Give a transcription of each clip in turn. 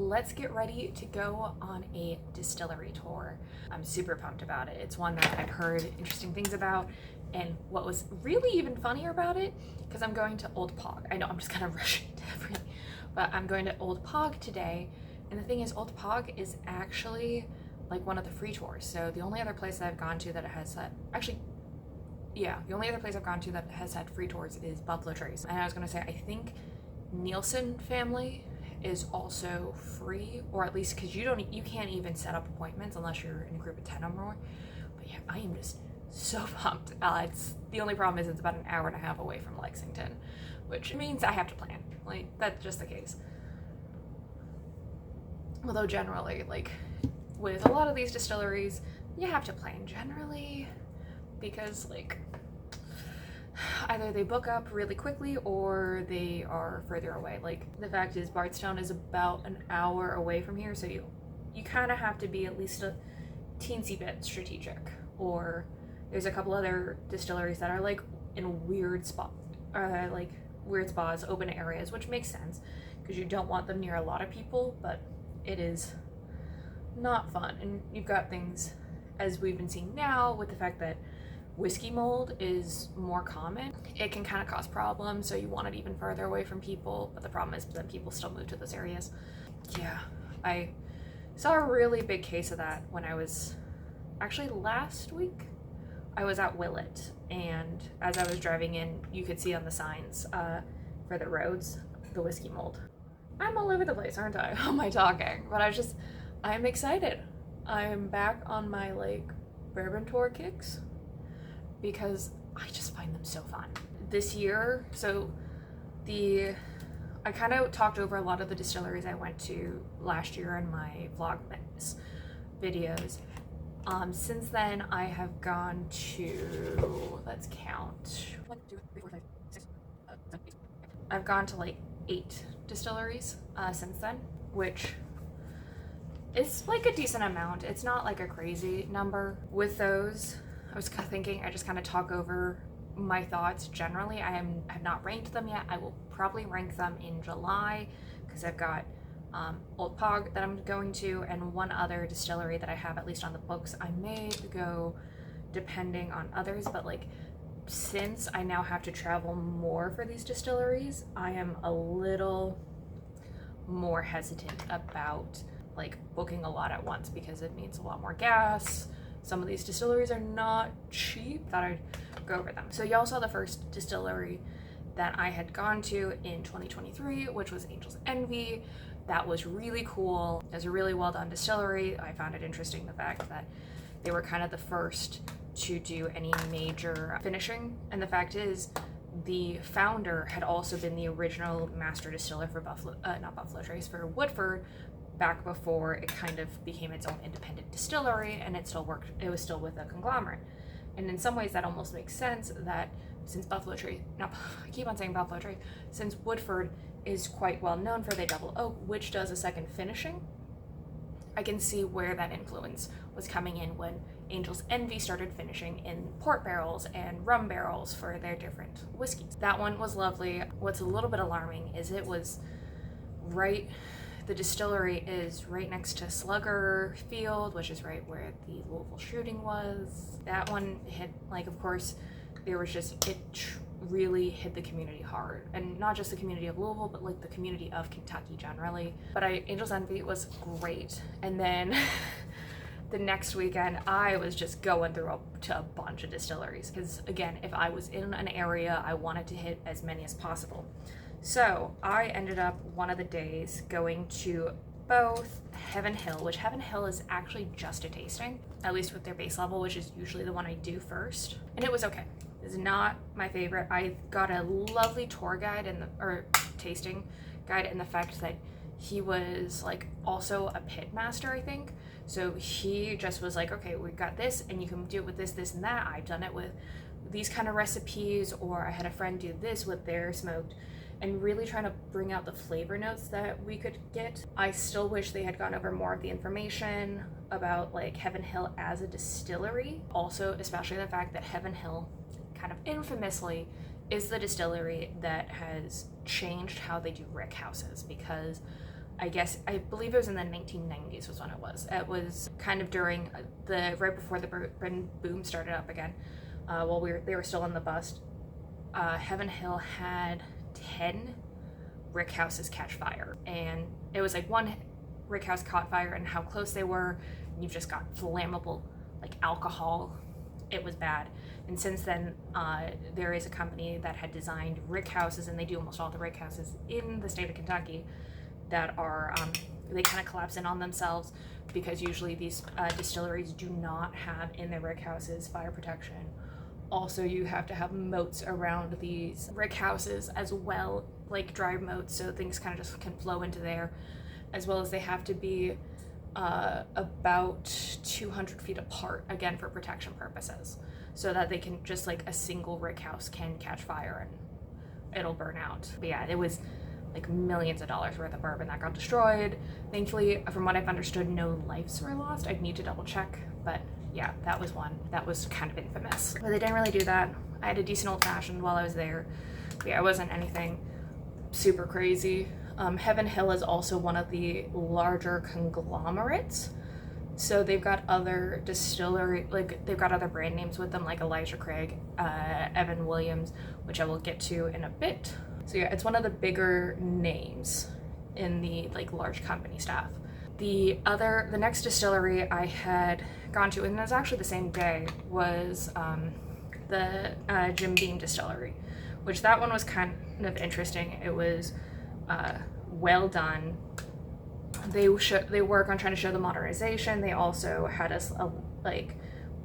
let's get ready to go on a distillery tour. I'm super pumped about it. It's one that I've heard interesting things about, and what was really even funnier about it, because I'm going to Old Pog. I know I'm just kind of rushing to everything, but I'm going to Old Pog today, and the thing is, Old Pog is actually like one of the free tours. So the only other place that I've gone to that has that, the only other place I've gone to that has had free tours is Buffalo Trace. And I was gonna say, I think Nielsen family is also free, or at least because you can't even set up appointments unless you're in a group of 10 or more. But yeah, I am just so pumped. It's the only problem is it's about an hour and a half away from Lexington, which means I have to plan. Like, that's just the case. Although generally, like with a lot of these distilleries, you have to plan generally, because like either they book up really quickly or they are further away. Like, the fact is, Bardstown is about an hour away from here, so you kind of have to be at least a teensy bit strategic. Or there's a couple other distilleries that are like in weird spots, open areas, which makes sense because you don't want them near a lot of people, but it is not fun. And you've got things, as we've been seeing now, with the fact that whiskey mold is more common. It can kind of cause problems, so you want it even further away from people, but the problem is that people still move to those areas. Yeah, I saw a really big case of that when I was, actually last week, I was at Willett, and as I was driving in, you could see on the signs for the roads, the whiskey mold. I'm all over the place, aren't I? How am I talking? But I'm excited. I'm back on my like bourbon tour kicks, because I just find them so fun. This year, I kind of talked over a lot of the distilleries I went to last year in my Vlogmas videos. Since then, I have gone to, let's count, 1, 2, 3, 4, 5, 6, 7, 8. I've gone to like 8 distilleries since then, which is like a decent amount. It's not like a crazy number. With those, I was thinking I just kind of talk over my thoughts generally. I have not ranked them yet. I will probably rank them in July, because I've got Old Pog that I'm going to, and one other distillery that I have at least on the books. I may go depending on others, but like, since I now have to travel more for these distilleries, I am a little more hesitant about like booking a lot at once, because it means a lot more gas. Some of these distilleries are not cheap. Thought I'd go over them. So y'all saw the first distillery that I had gone to in 2023, which was Angel's Envy. That was really cool. It was a really well done distillery. I found it interesting, the fact that they were kind of the first to do any major finishing. And the fact is, the founder had also been the original master distiller for for Woodford, back before it kind of became its own independent distillery, and it was still with a conglomerate. And in some ways that almost makes sense, that since since Woodford is quite well known for their double oak, which does a second finishing, I can see where that influence was coming in when Angel's Envy started finishing in port barrels and rum barrels for their different whiskeys. That one was lovely. What's a little bit alarming is the distillery is right next to Slugger Field, which is right where the Louisville shooting was. That one hit, like, of course, really hit the community hard. And not just the community of Louisville, but like the community of Kentucky generally. But Angel's Envy was great. And then the next weekend, I was just going through to a bunch of distilleries. Because again, if I was in an area, I wanted to hit as many as possible. So I ended up one of the days going to both Heaven Hill, which Heaven Hill is actually just a tasting, at least with their base level, which is usually the one I do first. And it was okay. It's not my favorite. I got a lovely tour guide tasting guide, in the fact that he was like also a pit master, I think. So he just was like, okay, we got this, and you can do it with this, this, and that. I've done it with these kind of recipes, or I had a friend do this with their smoked, and really trying to bring out the flavor notes that we could get. I still wish they had gone over more of the information about like Heaven Hill as a distillery. Also, especially the fact that Heaven Hill, kind of infamously, is the distillery that has changed how they do rick houses, because I believe it was in the 1990s was when it was. It was kind of during right before the bourbon boom started up again. While they were still in the bust. Heaven Hill had 10 rick houses catch fire, and it was like one rick house caught fire, and how close they were, you've just got flammable like alcohol. It was bad. And since then, there is a company that had designed rick houses, and they do almost all the rick houses in the state of Kentucky that are they kind of collapse in on themselves, because usually these distilleries do not have in their rick houses fire protection. Also, you have to have moats around these rick houses as well, like dry moats, so things kind of just can flow into there, as well as they have to be about 200 feet apart, again for protection purposes, so that they can just like a single rick house can catch fire and it'll burn out. But yeah, it was like millions of dollars worth of bourbon that got destroyed. Thankfully, from what I've understood, no lives were lost. I'd need to double check, but yeah, that was one that was kind of infamous. But they didn't really do that. I had a decent old fashioned while I was there. But yeah, it wasn't anything super crazy. Heaven Hill is also one of the larger conglomerates. So they've got other distillery, like they've got other brand names with them, like Elijah Craig, Evan Williams, which I will get to in a bit. So yeah, it's one of the bigger names in the like large company staff. The next distillery I had gone to, and it was actually the same day, was the Jim Beam Distillery, which that one was kind of interesting. It was well done. They work on trying to show the modernization. They also had us like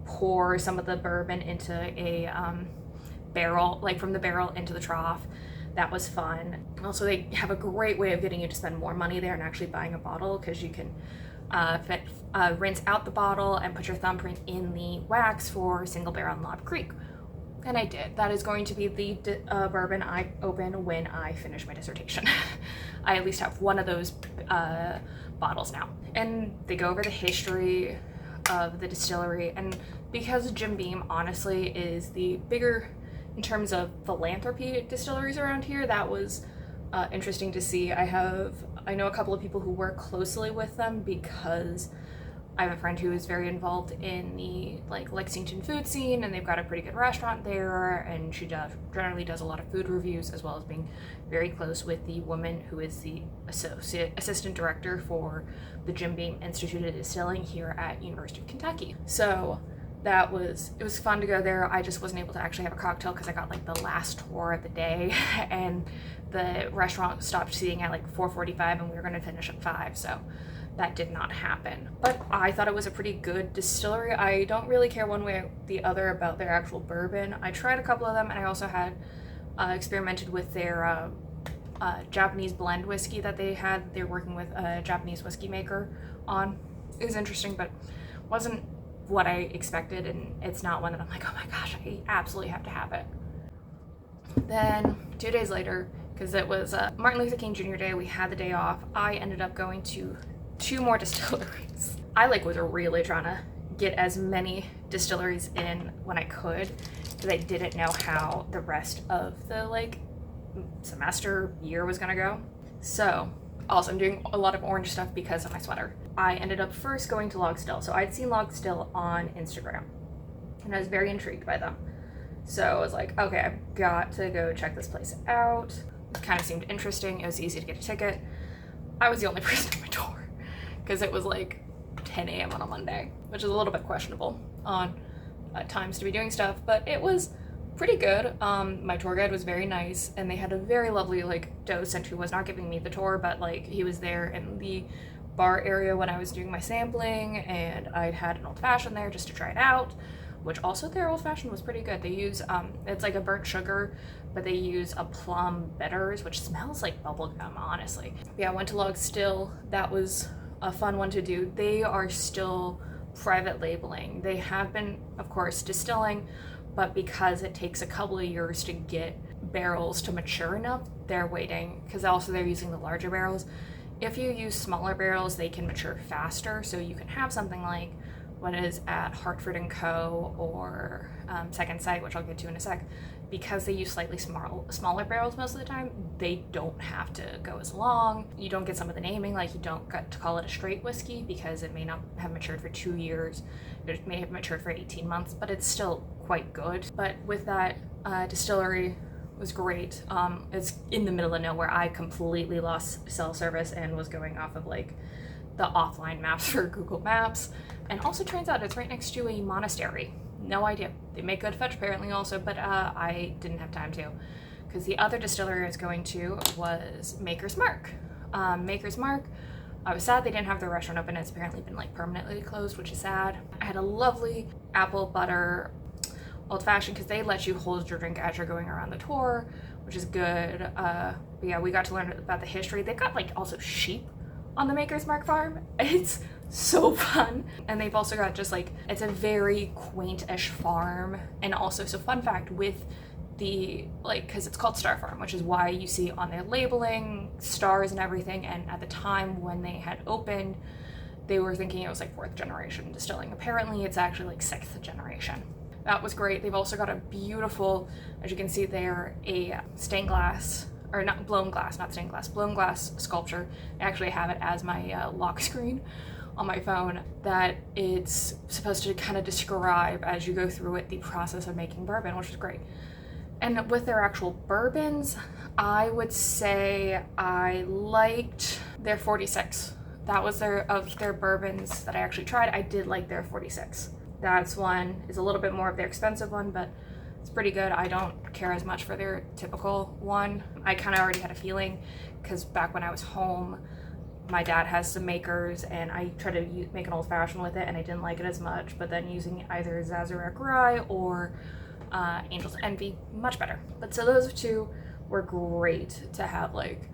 pour some of the bourbon into a barrel, like from the barrel into the trough. That was fun. Also, they have a great way of getting you to spend more money there and actually buying a bottle, because you can rinse out the bottle and put your thumbprint in the wax for Single Barrel and Knob Creek. And I did. That is going to be the bourbon I open when I finish my dissertation. I at least have one of those bottles now. And they go over the history of the distillery. And because Jim Beam honestly is the bigger, in terms of philanthropy, distilleries around here, that was interesting to see. I know a couple of people who work closely with them, because I have a friend who is very involved in the like Lexington food scene, and they've got a pretty good restaurant there, and she generally does a lot of food reviews, as well as being very close with the woman who is the assistant director for the Jim Beam Institute of Distilling here at University of Kentucky. So it was fun to go there. I just wasn't able to actually have a cocktail because I got like the last tour of the day, and the restaurant stopped seating at like 4:45, and we were going to finish at 5, so that did not happen. But I thought it was a pretty good distillery. I don't really care one way or the other about their actual bourbon. I tried a couple of them, and I also had experimented with their Japanese blend whiskey that they had. They're working with a Japanese whiskey maker on. It was interesting, but wasn't what I expected, and it's not one that I'm like, oh my gosh, I absolutely have to have it. Then 2 days later, because it was Martin Luther King Jr. Day, we had the day off, I ended up going to 2 more distilleries. I was really trying to get as many distilleries in when I could, because I didn't know how the rest of the semester year was gonna go. So also, I'm doing a lot of orange stuff because of my sweater. I ended up first going to Log Still. So I'd seen Log Still on Instagram, and I was very intrigued by them. So I was like, okay, I've got to go check this place out. It kind of seemed interesting. It was easy to get a ticket. I was the only person on my tour, because it was like 10 a.m. on a Monday, which is a little bit questionable on times to be doing stuff, but it was pretty good. My tour guide was very nice, and they had a very lovely docent who was not giving me the tour, but he was there in the bar area when I was doing my sampling, and I had an old fashioned there just to try it out, which also their old fashioned was pretty good. They use it's like a burnt sugar, but they use a plum bitters, which smells like bubblegum, honestly. Yeah, I went to Log Still. That was a fun one to do. They are still private labeling. They have been, of course, distilling, but because it takes a couple of years to get barrels to mature enough, they're waiting, because also they're using the larger barrels. If you use smaller barrels, they can mature faster, so you can have something like what is at Hartford & Co. or Second Sight, which I'll get to in a sec, because they use slightly smaller barrels most of the time, they don't have to go as long. You don't get some of the naming, like you don't get to call it a straight whiskey because it may not have matured for 2 years. It may have matured for 18 months, but it's still quite good. But with that, Distillery was great. It's in the middle of nowhere. I completely lost cell service and was going off of like the offline maps for Google Maps. And also turns out it's right next to a monastery. No idea. They make good fetch apparently also, but I didn't have time to, because the other distillery I was going to was Maker's Mark. Maker's Mark, I was sad they didn't have their restaurant open. It's apparently been like permanently closed, which is sad. I had a lovely apple butter old fashioned because they let you hold your drink as you're going around the tour, which is good. But yeah, we got to learn about the history. They've got like also sheep on the Maker's Mark farm. It's so fun. And they've also got just like, it's a very quaint-ish farm. And also, so fun fact with the, like, because it's called Star Farm, which is why you see on their labeling stars and everything. And at the time when they had opened, they were thinking it was like 4th generation distilling. Apparently it's actually like 6th generation. That was great. They've also got a beautiful, as you can see there, a stained glass, or not blown glass, not stained glass, blown glass sculpture. I actually have it as my lock screen on my phone, that it's supposed to kind of describe as you go through it the process of making bourbon, which is great. And with their actual bourbons, I would say I liked their 46. That was of their bourbons that I actually tried. I did like their 46. That's one, is a little bit more of their expensive one, but it's pretty good. I don't care as much for their typical one. I kind of already had a feeling, because back when I was home, my dad has some makers and I tried to make an old fashioned with it and I didn't like it as much, but then using either Sazerac Rye or Angel's Envy, much better. But so those two were great to have, like,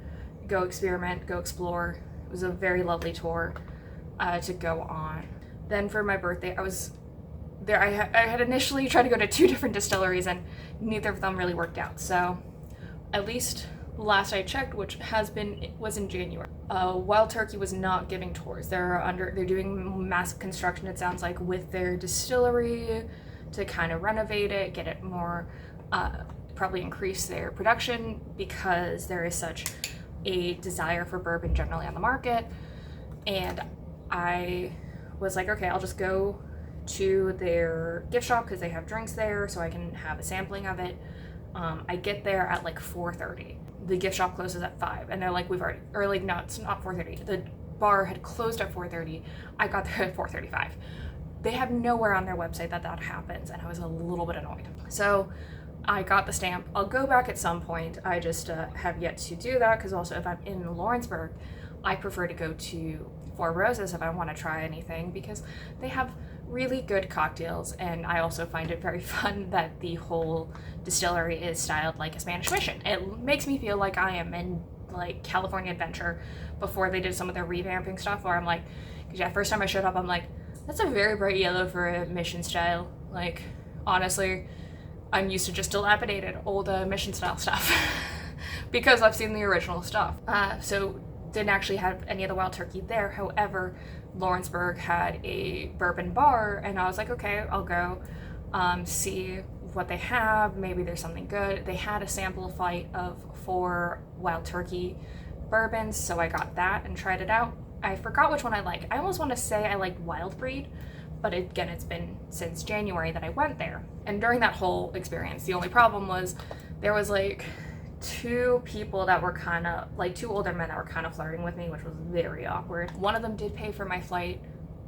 go experiment, go explore. It was a very lovely tour to go on. Then for my birthday, I was there. I had initially tried to go to 2 different distilleries and neither of them really worked out. So at least last I checked, which was in January, Wild Turkey was not giving tours. They're doing massive construction, it sounds like, with their distillery to kind of renovate it, get it more, probably increase their production, because there is such a desire for bourbon generally on the market. And I was like, okay, I'll just go to their gift shop because they have drinks there, so I can have a sampling of it. I get there at like 4:30. The gift shop closes at 5, and they're like, no, it's not 4:30. The bar had closed at 4:30. I got there at 4:35. They have nowhere on their website that happens, and I was a little bit annoyed. So I got the stamp. I'll go back at some point. I just have yet to do that, because also if I'm in Lawrenceburg, I prefer to go to Four Roses if I want to try anything, because they have really good cocktails, and I also find it very fun that the whole distillery is styled like a Spanish Mission. It makes me feel like I am in like California Adventure before they did some of their revamping stuff, where I'm like, because yeah, first time I showed up, I'm like, that's a very bright yellow for a Mission style. Like, honestly, I'm used to just dilapidated old Mission style stuff because I've seen the original stuff. So didn't actually have any of the Wild Turkey there. However, Lawrenceburg had a bourbon bar, and I was like, okay, I'll go see what they have. Maybe there's something good. They had a sample flight of 4 Wild Turkey bourbons, so I got that and tried it out. I forgot which one I like. I almost want to say I like Wild Breed, but again, it's been since January that I went there. And during that whole experience, the only problem was there was like 2 people that were kind of like 2 older men that were kind of flirting with me, which was very awkward. One of them did pay for my flight.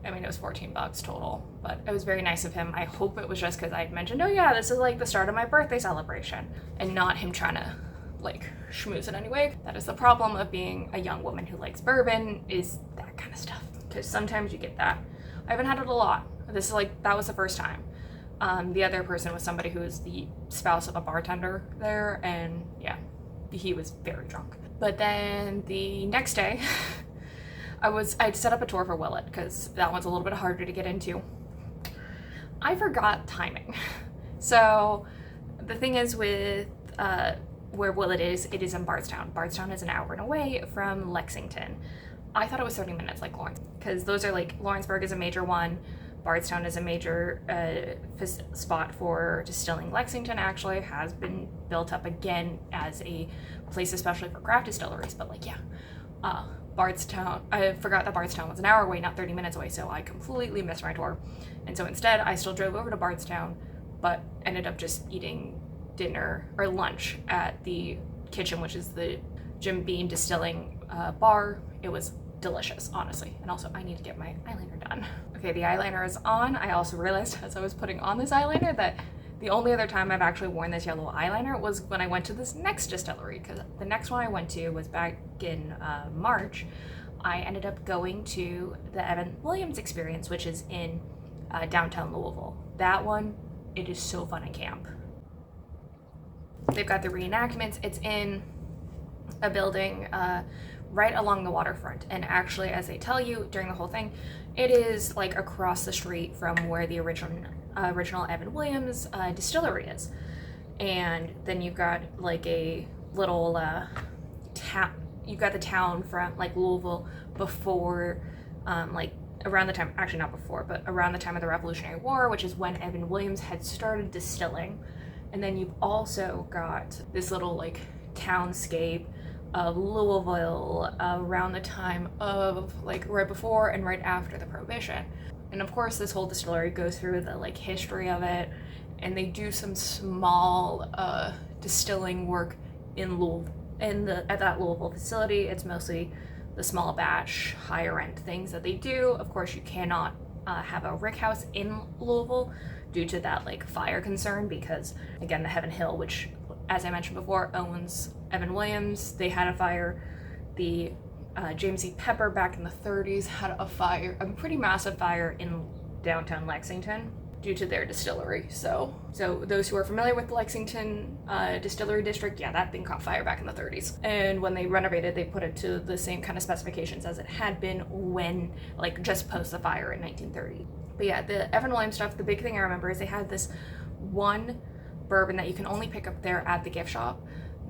I mean, it was $14 total, but it was very nice of him. I hope it was just because I'd mentioned, oh yeah, this is like the start of my birthday celebration, and not him trying to like schmooze in any way. That is the problem of being a young woman who likes bourbon, is that kind of stuff, because sometimes you get that. I haven't had it a lot. This is like, that was the first time. The other person was somebody who was the spouse of a bartender there, and yeah, he was very drunk. But then the next day, I'd set up a tour for Willett, because that one's a little bit harder to get into. I forgot timing. So the thing is with where Willett is, it is in Bardstown. Bardstown is an hour and away from Lexington. I thought it was 30 minutes like Lawrence, because those are like, Lawrenceburg is a major one, Bardstown is a major spot for distilling. Lexington actually has been built up again as a place especially for craft distilleries, but like, yeah, Bardstown, I forgot that Bardstown was an hour away, not 30 minutes away, so I completely missed my tour. And so instead, I still drove over to Bardstown, but ended up just eating dinner or lunch at the kitchen, which is the Jim Beam Distilling bar. It was delicious, honestly. And also, I need to get my eyeliner done. Okay, the eyeliner is on. I also realized as I was putting on this eyeliner that the only other time I've actually worn this yellow eyeliner was when I went to this next distillery, because the next one I went to was back in March. I ended up going to the Evan Williams Experience, which is in downtown Louisville. That one, it is so fun at camp. They've got the reenactments. It's in a building right along the waterfront, and actually, as they tell you during the whole thing, it is like across the street from where the original Evan Williams distillery is. And then you've got like a little town, you've got the town from like Louisville before like around the time, actually not before, but around the time of the Revolutionary War, which is when Evan Williams had started distilling. And then you've also got this little like townscape of Louisville around the time of like right before and right after the Prohibition. And of course, this whole distillery goes through the like history of it, and they do some small distilling work in Louisville, at that Louisville facility. It's mostly the small batch, higher end things that they do. Of course, you cannot have a rick house in Louisville due to that like fire concern, because again, the Heaven Hill, which as I mentioned before, owns Evan Williams, they had a fire. The James E. Pepper back in the 30s had a fire, a pretty massive fire in downtown Lexington due to their distillery. So those who are familiar with the Lexington Distillery District, yeah, that thing caught fire back in the 30s. And when they renovated, they put it to the same kind of specifications as it had been when, like, just post the fire in 1930. But yeah, the Evan Williams stuff, the big thing I remember is they had this one bourbon that you can only pick up there at the gift shop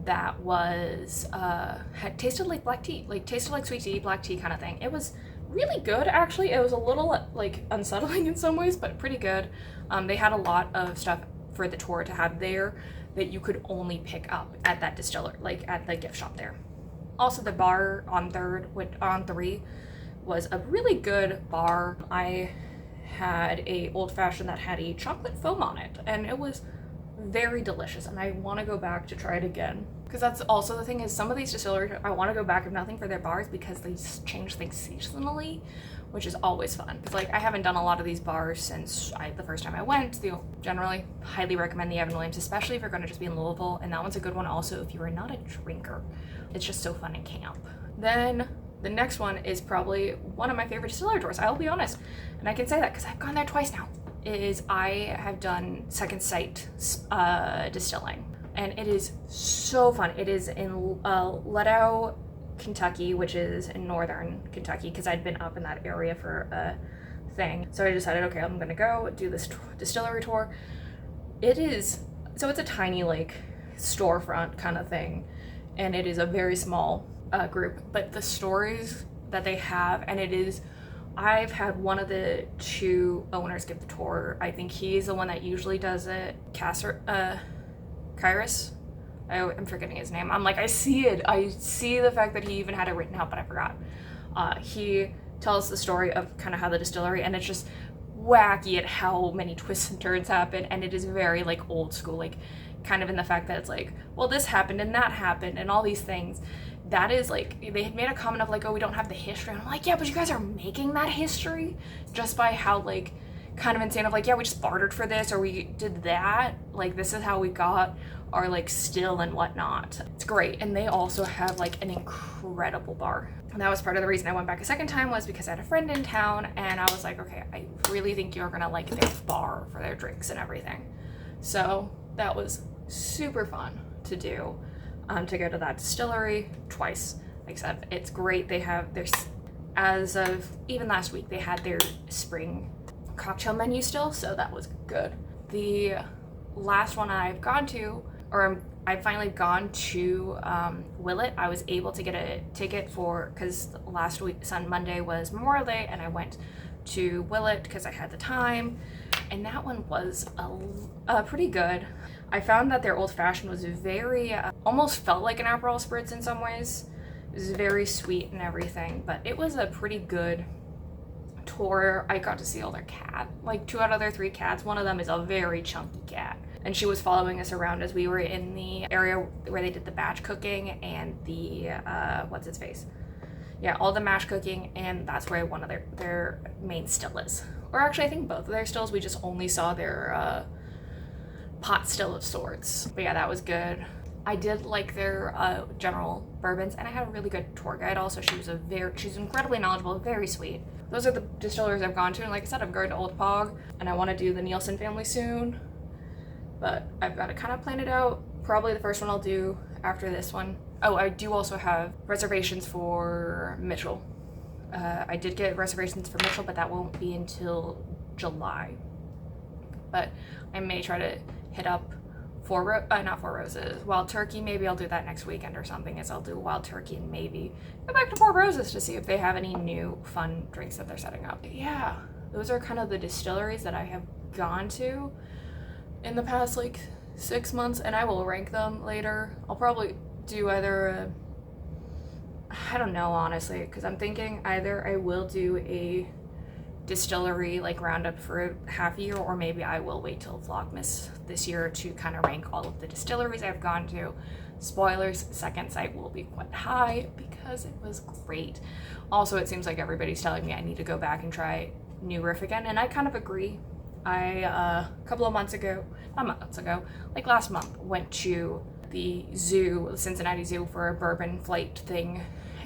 that was, had tasted like black tea, like tasted like sweet tea, black tea kind of thing. It was really good, actually. It was a little like unsettling in some ways, but pretty good. They had a lot of stuff for the tour to have there that you could only pick up at that distiller, like at the gift shop there. Also, the bar on 3 was a really good bar. I had a old fashioned that had a chocolate foam on it, and it was very delicious, and I want to go back to try it again. Because that's also the thing, is some of these distilleries, I want to go back if nothing for their bars, because they change things seasonally, which is always fun. Because like, I haven't done a lot of these bars since the first time I went. Generally highly recommend the Evan Williams, especially if you're going to just be in Louisville, and that one's a good one also if you are not a drinker. It's just so fun in camp. Then the next one is probably one of my favorite distillery tours, I'll be honest, and I can say that because I've gone there twice now, is I have done Second Sight distilling. And it is so fun. It is in Leddow, Kentucky, which is in northern Kentucky, because I'd been up in that area for a thing. So I decided, okay, I'm gonna go do this distillery tour. It's a tiny like storefront kind of thing, and it is a very small group, but the stories that they have, and I've had one of the two owners give the tour. I think he's the one that usually does it. Kairos? I'm forgetting his name. I'm like, I see it. I see the fact that he even had it written out, but I forgot. He tells the story of kind of how the distillery, and it's just wacky at how many twists and turns happen, and it is very like old school, like kind of in the fact that it's like, well, this happened and that happened and all these things. That is like, they had made a comment of like, oh, we don't have the history. And I'm like, yeah, but you guys are making that history just by how like kind of insane of like, yeah, we just bartered for this, or we did that, like this is how we got our like still and whatnot. It's great. And they also have like an incredible bar, and that was part of the reason I went back a second time, was because I had a friend in town, and I was like, okay, I really think you're gonna like their bar for their drinks and everything. So that was super fun to do, to go to that distillery twice. Like I said, it's great. They have their, as of even last week, they had their spring cocktail menu still, so that was good. The last one I've gone to, or I've finally gone to Willet. I was able to get a ticket for, because last week, Monday was Memorial Day, and I went to Willet because I had the time, and that one was pretty good. I found that their Old Fashioned was very, almost felt like an Aperol Spritz in some ways. It was very sweet and everything, but it was a pretty good tour. I got to see all their cat, like 2 out of their 3 cats. One of them is a very chunky cat, and she was following us around as we were in the area where they did the batch cooking and the, what's its face? Yeah, all the mash cooking, and that's where one of their main still is. Or actually, I think both of their stills, we just only saw their pot still of sorts. But yeah, that was good. I did like their general bourbons, and I had a really good tour guide also. She's incredibly knowledgeable, very sweet. Those are the distilleries I've gone to, and like I said, I'm going to Old Pog, and I want to do the Nielsen family soon. But I've got to kind of plan it out. Probably the first one I'll do after this one. Oh, I do also have reservations for Mitchell. I did get reservations for Mitchell, but that won't be until July. But I may try to hit up not Four Roses, Wild Turkey. Maybe I'll do that next weekend or something, as I'll do Wild Turkey and maybe go back to Four Roses to see if they have any new fun drinks that they're setting up. But yeah, those are kind of the distilleries that I have gone to in the past like 6 months, and I will rank them later. I'll probably do either I don't know, honestly, because I'm thinking either I will do a distillery like roundup for half a year, or maybe I will wait till Vlogmas this year to kind of rank all of the distilleries I've gone to. Spoilers, second site will be quite high because it was great. Also, it seems like everybody's telling me I need to go back and try New Riff again, and I kind of agree. I a couple of months ago, not months ago, like last month, went to the zoo, the Cincinnati Zoo, for a bourbon flight thing,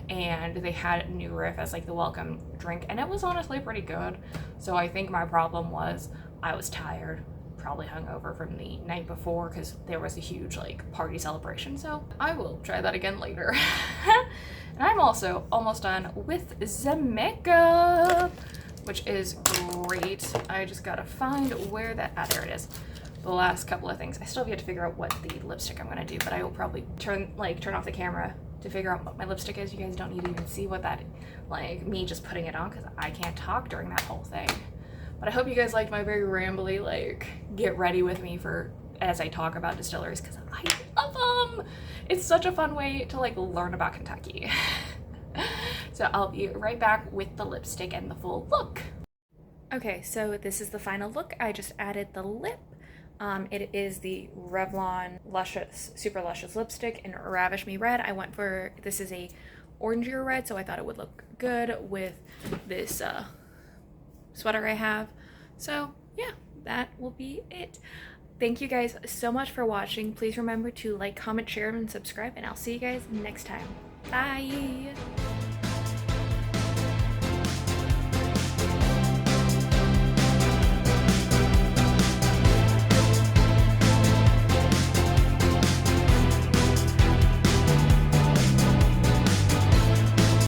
and they had New Riff as like the welcome drink, and it was honestly pretty good. So I think my problem was I was tired, probably hungover from the night before because there was a huge like party celebration. So I will try that again later. And I'm also almost done with the makeup, which is great. I just gotta find where that, there it is. The last couple of things. I still have yet to figure out what the lipstick I'm gonna do, but I will probably turn off the camera to figure out what my lipstick is. You guys don't need to even see what that, like me just putting it on, because I can't talk during that whole thing. But I hope you guys liked my very rambly, like, get ready with me for as I talk about distilleries, because I love them. It's such a fun way to like learn about Kentucky. So I'll be right back with the lipstick and the full look. Okay, so this is the final look. I just added the lip. It is the Revlon Luscious, Super Luscious lipstick in Ravish Me Red. I went for, this is a orangier red, so I thought it would look good with this sweater I have. So yeah, that will be it. Thank you guys so much for watching. Please remember to like, comment, share, and subscribe, and I'll see you guys next time. Bye!